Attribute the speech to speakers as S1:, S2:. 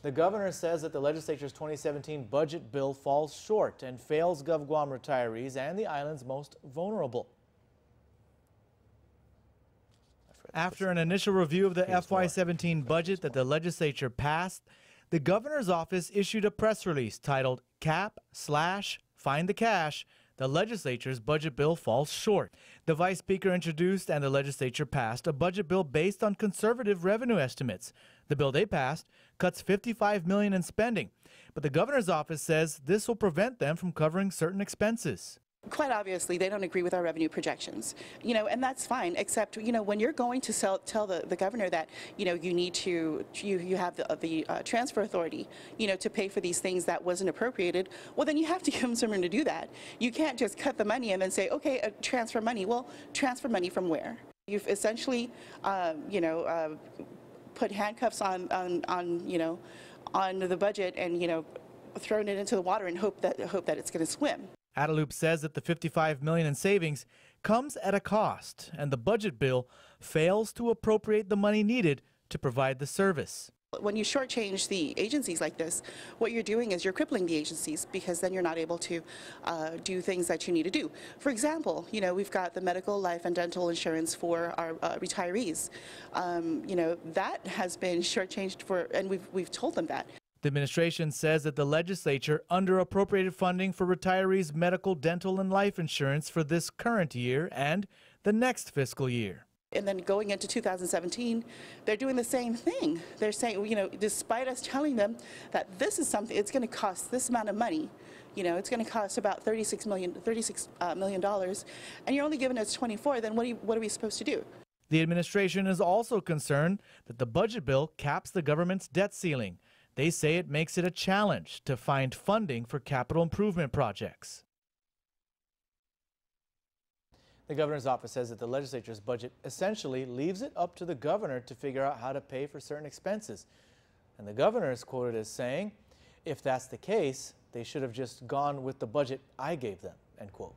S1: The governor says that the legislature's 2017 budget bill falls short and fails GovGuam retirees and the island's most vulnerable. After an initial review of the FY17 budget that the legislature passed, the governor's office issued a press release titled Cap/Find the Cash. The legislature's budget bill falls short. The vice speaker introduced and the legislature passed a budget bill based on conservative revenue estimates. The bill they passed cuts $55 million in spending, but the governor's office says this will prevent them from covering certain expenses.
S2: Quite obviously, they don't agree with our revenue projections, and that's fine, except, when you're going to tell the governor that, you need to, you have the transfer authority, to pay for these things that wasn't appropriated, well, then you have to give them something to do that. You can't just cut the money and then say, okay, transfer money. Well, transfer money from where? You've essentially, put handcuffs on the budget and, thrown it into the water and hope that it's going to swim.
S1: Adaloop says that the $55 million in savings comes at a cost, and the budget bill fails to appropriate the money needed to provide the service.
S2: When you shortchange the agencies like this, what you're doing is you're crippling the agencies, because then you're not able to do things that you need to do. For example, we've got the medical, life, and dental insurance for our retirees. That has been shortchanged and we've told them that.
S1: The administration says that the legislature underappropriated funding for retirees' medical, dental, and life insurance for this current year and the next fiscal year.
S2: And then going into 2017, they're doing the same thing. They're saying, despite us telling them that this is something, it's going to cost this amount of money, it's going to cost about $36 million, and you're only giving us 24, then what are we supposed to do?
S1: The administration is also concerned that the budget bill caps the government's debt ceiling. They say it makes it a challenge to find funding for capital improvement projects. The governor's office says that the legislature's budget essentially leaves it up to the governor to figure out how to pay for certain expenses. And the governor is quoted as saying, if that's the case, they should have just gone with the budget I gave them, end quote.